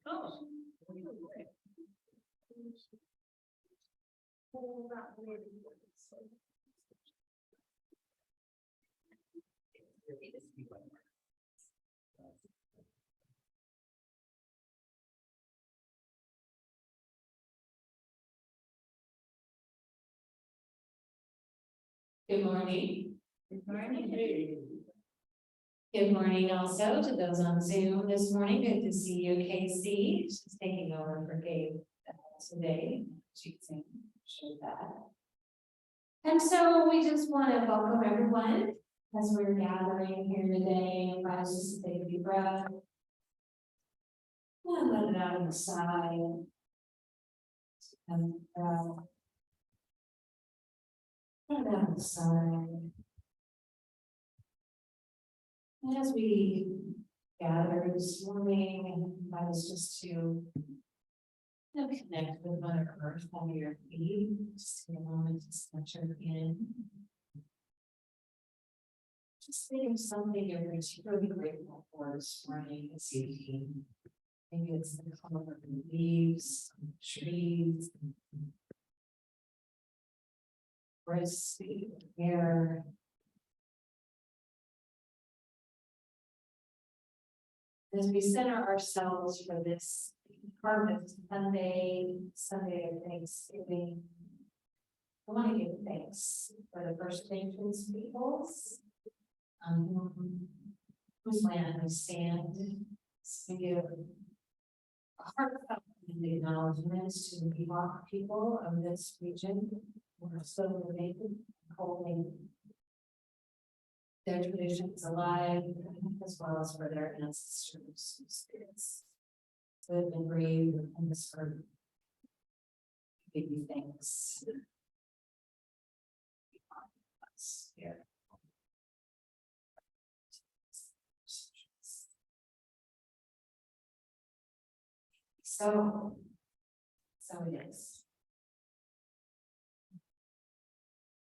Oh. Good morning. Good morning. Good morning also to those on Zoom this morning. Good to see you, Casey. She's taking over for Gabe today. She can show that. And so we just want to welcome everyone as we're gathering here today. And I was just take a deep breath. And let it out on the side. And let it out on the side. And as we gather this morning, I was just to connect with Mother Earth on your feet, just take a moment to center in. Just think of something you're particularly grateful for this morning, this evening. Maybe it's the color of the leaves, the trees, or it's the air. As we center ourselves for this harvest Sunday of Thanksgiving, I want to give thanks for the First Nations peoples, whose land we stand. We give a heartfelt acknowledgement to the Miwok people of this region who are still living, holding their traditions alive, as well as for their ancestors and spirits who have been brave in this earth. Give you thanks. Here. So it is.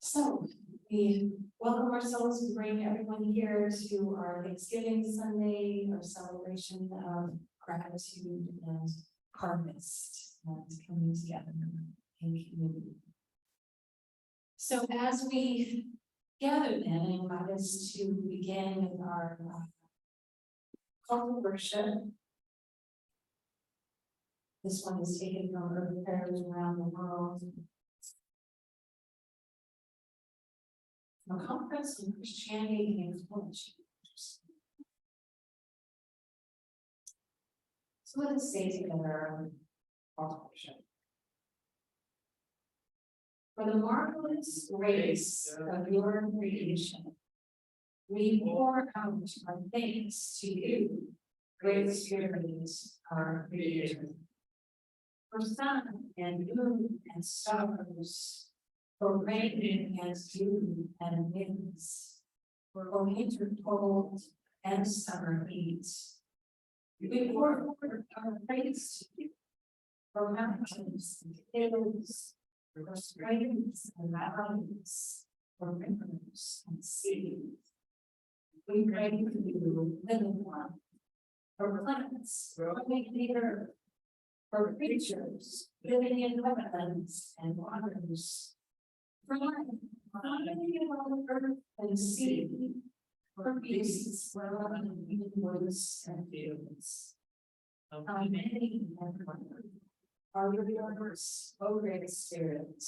So we welcome ourselves to bring everyone here to our Thanksgiving Sunday, our celebration of gratitude and harvest and coming together in community. So as we gather then, I invite us to begin with our call to worship. This one is taken from urban prayers around the world. A conference on Christianity and Anthropology. So let us say together our worship. For the marvelous grace of your creation, we pour out our thanks to you, great Spirit, our Creator. For sun and moon and stars, for rain and dew and winds, for winter cold and summer heat. We pour forth our praise to you, for mountains and hills, for springs and valleys, for rivers and seas. We pray for you, living one, for plants growing in the earth, for creatures living in wetlands and waters, for life climbing on earth and sea, for beasts dwelling in woods and fields. How many and wonder are your works, O great Spirit,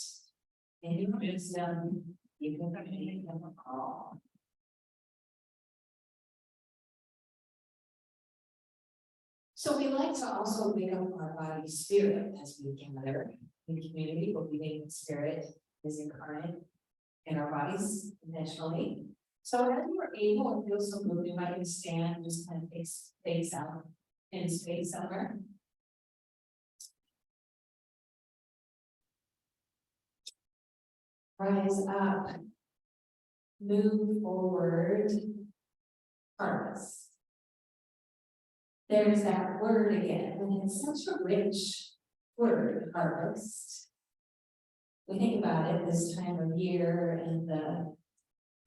in your wisdom, you can make them all. So we like to also wake up our body spirit as we gather in community, believing the Spirit is incarnate in our bodies intentionally. So as you are able and feel so moved, you might stand, just kind of face out in space somewhere. Rise up, move forward, harvest. There's that word again, and it's such a rich word, harvest. We think about it this time of year and the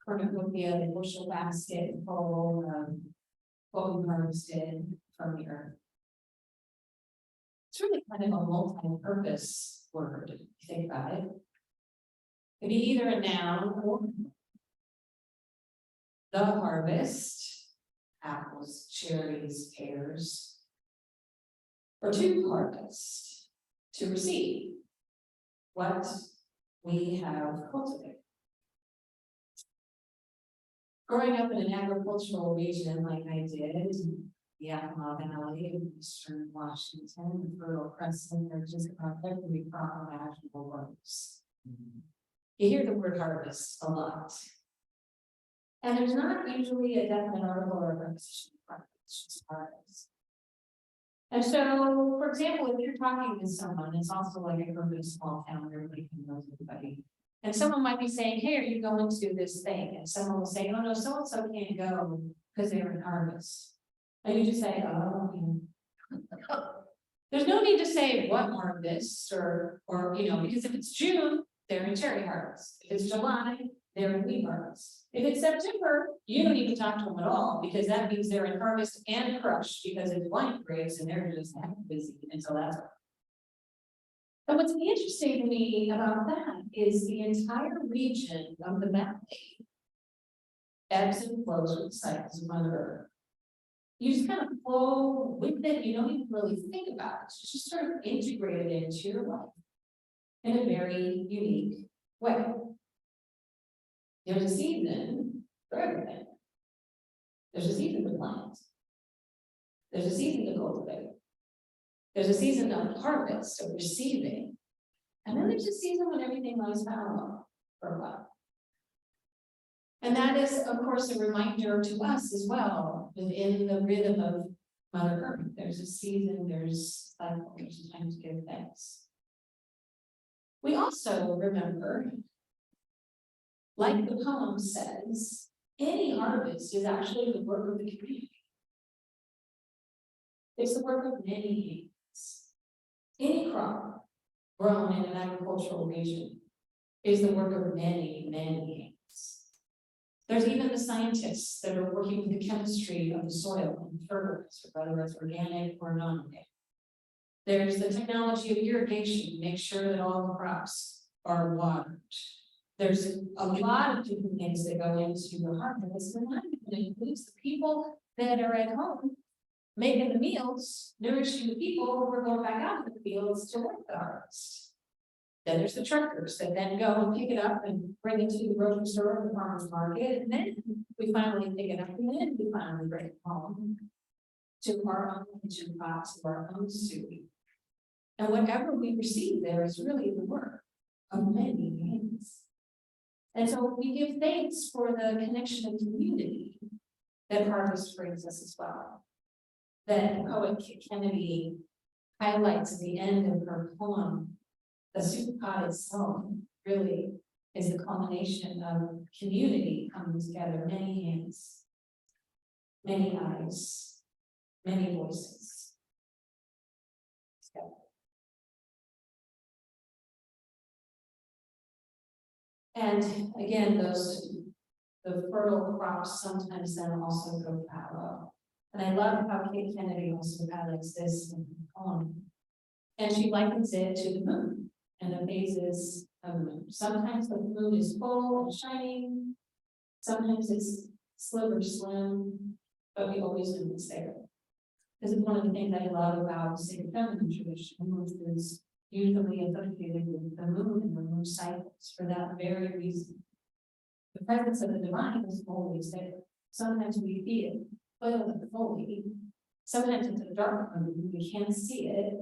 cornucopia, the bushel basket full of what we harvested from the earth. It's really kind of a multi-purpose word, if you think about it. It'd be either a noun or the harvest, apples, cherries, pears, or to harvest, to receive what we have cultivated. Growing up in an agricultural region like I did, the Yakima Valley of Eastern Washington, the Fertile Crescent, they're just about every crop imaginable grows. You hear the word harvest a lot. And there's not usually a definite article or a preposition of harvest, it's just harvest. And so, for example, if you're talking to someone, it's also like I grew up in a small town where everybody knows everybody. And someone might be saying, hey, are you going to this thing? And someone will say, oh no, so-and-so can't go because they're in harvest. And you just say, oh, yeah. There's no need to say what harvest or because if it's June, they're in cherry harvest. If it's July, they're in wheat harvest. If it's September, you don't need to talk to them at all because that means they're in harvest and crush because it's wine grapes and they're just busy until that's. And what's interesting to me about that is the entire region of the valley ebbs and flows with the cycles of Mother Earth. You just kind of flow with it. You don't even really think about it. It's just sort of integrated into your life in a very unique way. There's a season for everything. There's a season to plant. There's a season to cultivate. There's a season of harvest, of receiving. And then there's a season when everything lies fallow for a while. And that is, of course, a reminder to us as well, within the rhythm of Mother Earth. There's a season, there's cycle, there's a time to give thanks. We also remember, like the poem says, any harvest is actually the work of the community. It's the work of many hands. Any crop grown in an agricultural region is the work of many, many hands. There's even the scientists that are working with the chemistry of the soil and fertilizer, whether it's organic or non-organic. There's the technology of irrigation to make sure that all the crops are watered. There's a lot of different things that go into the harvest, and that includes the people that are at home making the meals, nourishing the people who are going back out to the fields to work the harvest. Then there's the truckers that then go and pick it up and bring it to the grocery store or the farmer's market, and then we finally pick it up, and then we finally bring it home to our own kitchen pots, to our own soup. And whatever we receive there is really the work of many hands. And so we give thanks for the connection and community that harvest brings us as well. That poet Kennedy highlights at the end of her poem. The soup pot itself really is the culmination of community coming together, many hands, many eyes, many voices. And again, the fertile crops sometimes then also go fallow. And I love how Kate Kennedy also highlights this in her poem. And she likens it to the moon and the phases of the moon. Sometimes the moon is full and shining. Sometimes it's sliver slim, but we always know it's there. This is one of the things I love about the sacred feminine tradition, which is usually associated with the moon and the moon cycles for that very reason. The presence of the divine is always there. Sometimes we see it, but fully. Sometimes it's a dark moon, we can't see it,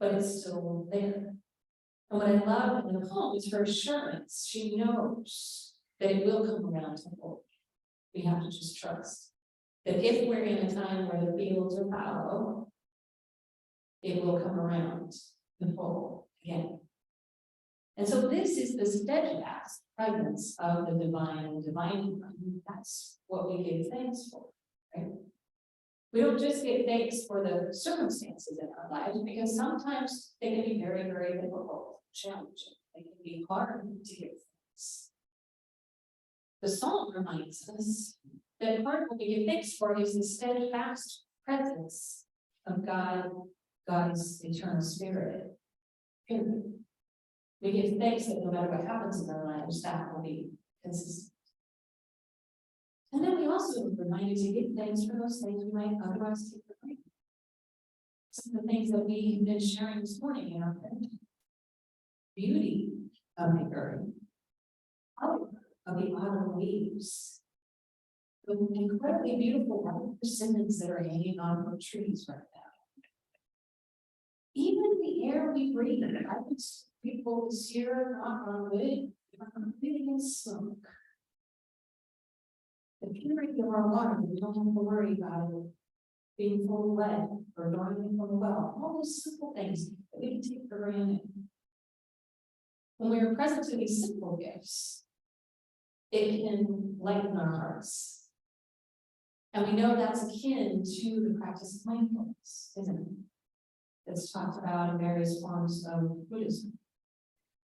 but it's still there. And what I love in the poem is her assurance. She knows that it will come around to full. We have to just trust that if we're in a time where the fields are fallow, it will come around the full again. And so this is the steadfast presence of the divine. That's what we give thanks for, right? We don't just give thanks for the circumstances in our lives, because sometimes they can be very, very difficult, challenging. They can be hard to give thanks. The psalm reminds us that part of what we give thanks for is the steadfast presence of God God's eternal spirit. Period. We give thanks that no matter what happens in our lives, that will be consistent. And then we also remind you to give thanks for those things we might otherwise take for granted. Some of the things that we have been sharing this morning in our beauty of the earth, color of the autumn leaves, the incredibly beautiful white persimmons that are hanging on from trees right now. Even the air we breathe, I would people this year, knock on wood, I'm breathing smoke. The purity of our water, we don't have to worry about it being full of lead or drawing from a well. All those simple things that we can take for granted. When we are present to these simple gifts, it can lighten our hearts. And we know that's akin to the practice of mindfulness, isn't it? It's talked about in various forms of Buddhism.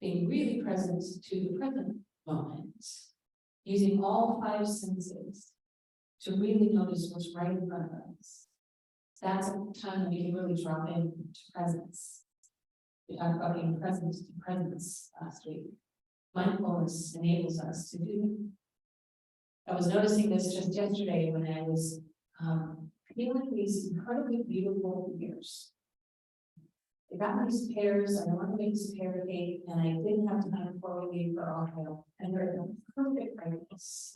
Being really present to the present moment, using all five senses to really notice what's right in front of us. That's a time we can really drop into presence. We talked about being present to presence last week. Mindfulness enables us to do that. I was noticing this just yesterday when I was feeling these incredibly beautiful ears. I got these pears, I wanted to make this pear cake, and I didn't have time for a leave for Ohio, and they're the perfect brightness.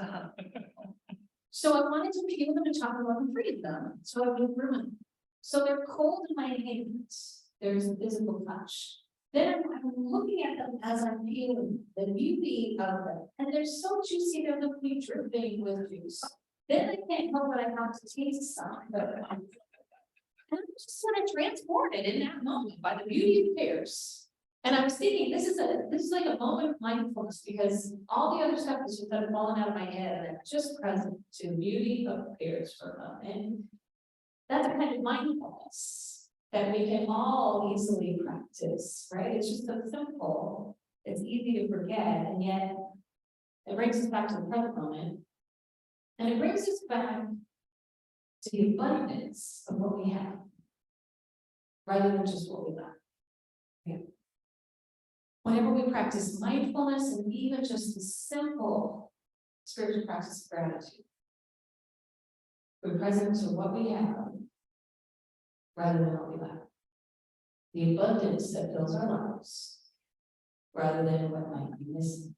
So I wanted to peel them and chop them up and freeze them, so I would ruin them. So they're cold in my hands. There's a physical touch. Then I'm looking at them as I'm peeling, the beauty of them, and they're so juicy, they're literally dripping with juice. Then I can't help but I have to taste some. And I'm just sort of transported in that moment by the beauty of pears. And I was thinking, this is like a moment of mindfulness, because all the other stuff is just kind of falling out of my head, and I'm just present to the beauty of pears for a moment. That's a kind of mindfulness that we can all easily practice, right? It's just so simple, it's easy to forget, and yet it brings us back to the present moment. And it brings us back to the abundance of what we have, rather than just what we lack. Yeah. Whenever we practice mindfulness and even just the simple spiritual practice of gratitude, we're present to what we have, rather than what we lack. The abundance that fills our lives, rather than what might be missing.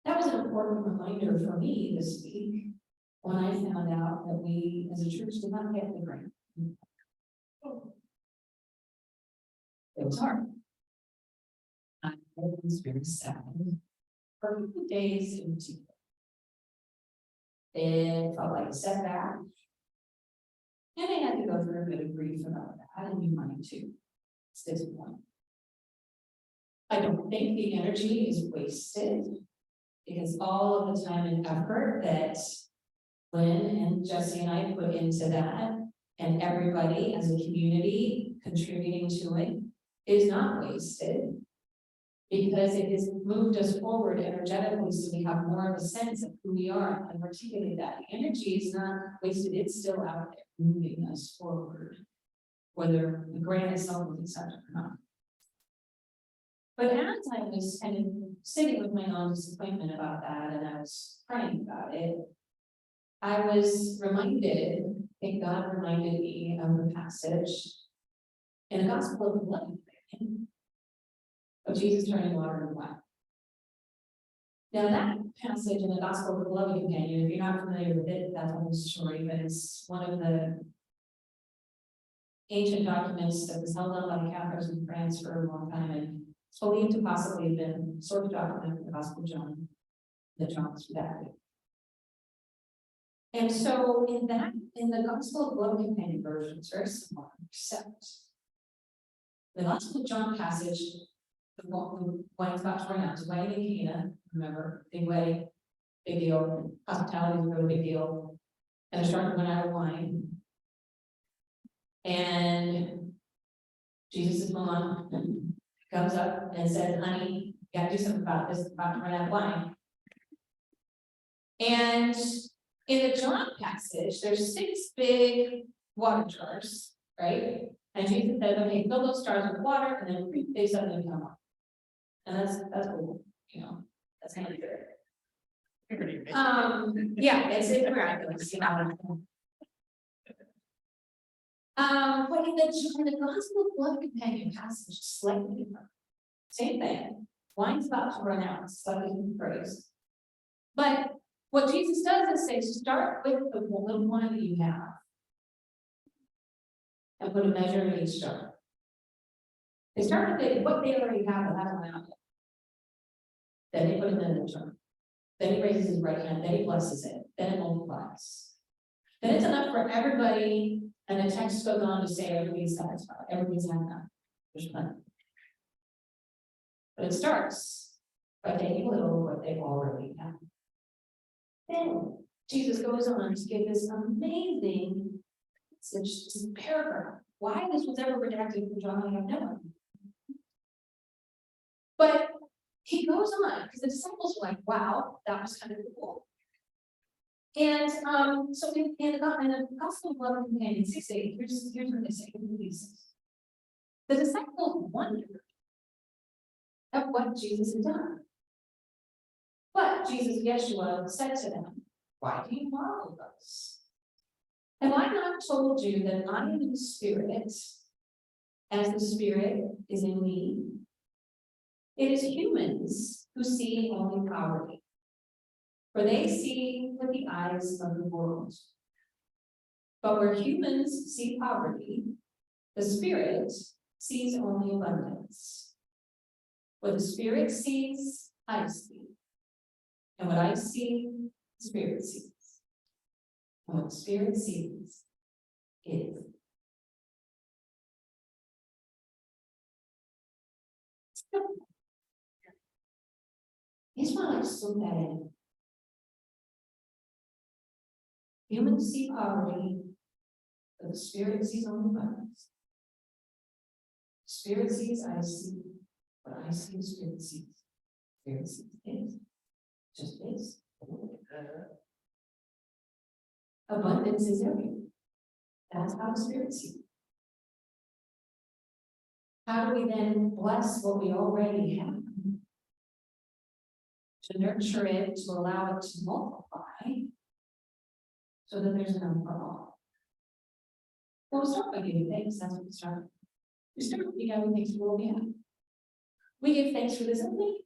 That was an important reminder for me this week, when I found out that we as a church did not get the grant. It was hard. I was very sad for a few days in particular. It felt like a setback. And I had to go through a bit of grief about that, and you might too. It's disappointing. I don't think the energy is wasted, because all of the time and effort that Lynn and Jesse and I put into that, and everybody as a community contributing to it, is not wasted, because it has moved us forward energetically, so we have more of a sense of who we are and articulate that. The energy is not wasted, it's still out there moving us forward, whether the grant itself was accepted or not. But as I was kind of sitting with my own disappointment about that, and I was praying about it, I was reminded, I think God reminded me of the passage in the Gospel of Life of Jesus turning water into wine. Now that passage in the Gospel of the Beloved Companion, if you're not familiar with it, that's a whole story, but it's one of the ancient documents that was held on by the Catholics in France for a long time, and it's believed to possibly have been a sort of document of the Gospel of John, that John was redacted. And so in the Gospel of the Beloved Companion version, it's very similar, except the Gospel of John passage, the wine's about to run out, it's wedding in Cana, remember, big wedding, big deal, hospitality is a really big deal, and they're starting to run out of wine. And Jesus' mom comes up and says, honey, you gotta do something about this, it's about to run out of wine. And in the John passage, there's 6 big water jars right? And Jesus said, okay, fill those stars with water, and then they suddenly come up. And that's cool, that's kind of good. Yeah, it's miraculous, But in the gospel of blood companion passage, slightly different. Same thing. Wine's about to run out, stuff in praise. But what Jesus does is say, start with the little wine that you have. And put a measure in each jar. They start with what they already have and hasn't run out yet. Then they put it in the jar. Then he raises his right hand, then he blesses it, then it multiplies. Then it's enough for everybody, and the text goes on to say everybody's satisfied, everybody's had enough. There's plenty. But it starts by taking a little of what they've already had. Then Jesus goes on to give this amazing message, this paragraph. Why this was ever redacted from John, I have no idea. But he goes on because the disciples were like, wow, that was kind of cool. And so in the Gospel of Love and Companion 6:8, here's what they say. The disciples wondered at what Jesus had done. But Jesus, Yeshua, said to them, why do you marvel thus? Have I not told you that I am in the Spirit, as the Spirit is in me? It is humans who see only poverty, for they see with the eyes of the world. But where humans see poverty, the Spirit sees only abundance. What the Spirit sees, I see. And what I see, the Spirit sees. And what the Spirit sees is. Here's what I just look that in. Humans see poverty, but the Spirit sees only abundance. Spirit sees, I see. What I see, the Spirit sees. Spirit sees is. Just is. Abundance is everywhere. That's how the Spirit sees. How do we then bless what we already have? To nurture it, to allow it to multiply, so that there's enough for all. Well, we'll start by giving thanks. That's what we start. We start with giving thanks for what we have. We give thanks for this only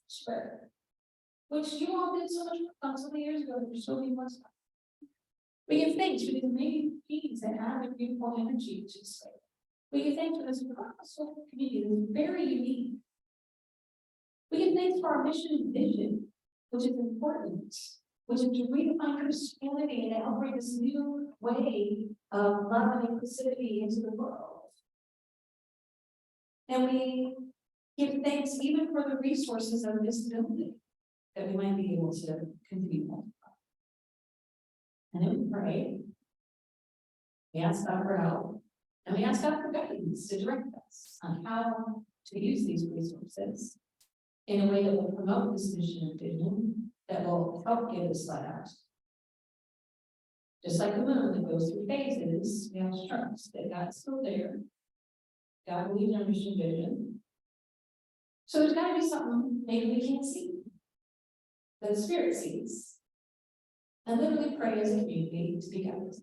sure, which you all did so much work so many years ago. You're so being blessed. We give thanks for these amazing beings that have a beautiful energy to display. We give thanks for this wonderful community that's very unique. We give thanks for our mission and vision, which is important, which is to redefine Christianity and to help bring this new way of love and inclusivity into the world. And we give thanks even for the resources of this building that we might be able to continue on. And then we pray. We ask God for help, and we ask God for guidance to direct us on how to use these resources in a way that will promote this mission and vision, that will help give us light. Just like the moon that goes through phases, we have to trust that God's still there. God believes in our mission vision. So there's got to be something maybe we can't see, that the Spirit sees. And literally pray as a community to be guided.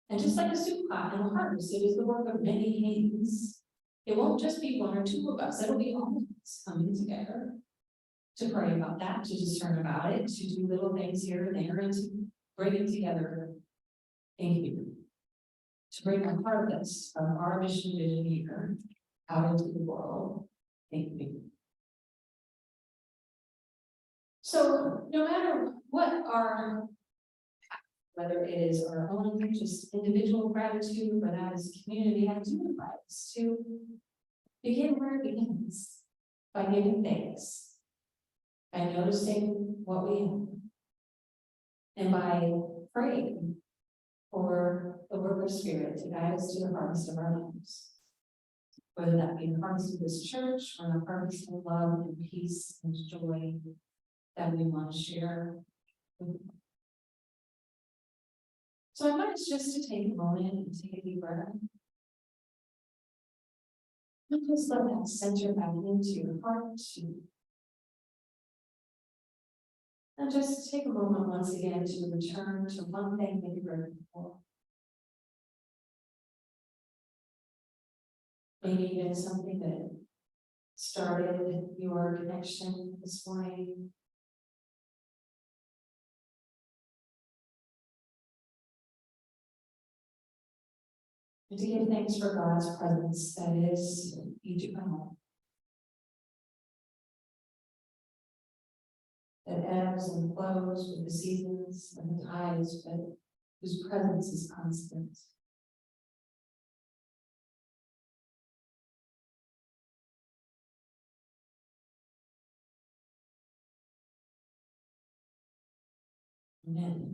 And just like a soup pot and a harvest, it is the work of many hands. It won't just be one or two of us, it'll be all of us coming together to pray about that, to discern about it, to do little things here and there, and to bring it together in community. To bring a harvest of our mission vision here out into the world in community. So no matter what whether it is our own just individual gratitude, or that is community, has unified us to begin where it begins, by giving thanks, by noticing what we have, and by praying for the work of Spirit to guide us to the harvest of our lives. Whether that be the harvest of this church, or the harvest of love and peace and joy that we want to share with. So I want us just to take a moment and take a deep breath. And just let that center back into your heart. And just take a moment once again to return to one thing that you're grateful for. Maybe even something that started your connection this morning. And to give thanks for God's presence that is eternal. That ebbs and flows with the seasons and the tides, but whose presence is constant. Amen.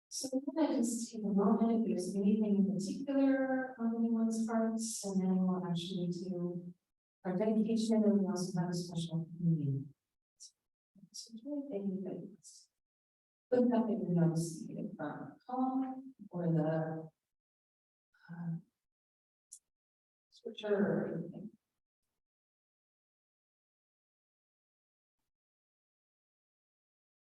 So I'm gonna just take a moment, if there's anything in particular on anyone's hearts, and then we'll actually do our dedication, and we also have a special meeting. So thank you, put up in your notes, either from home or the scripture or anything.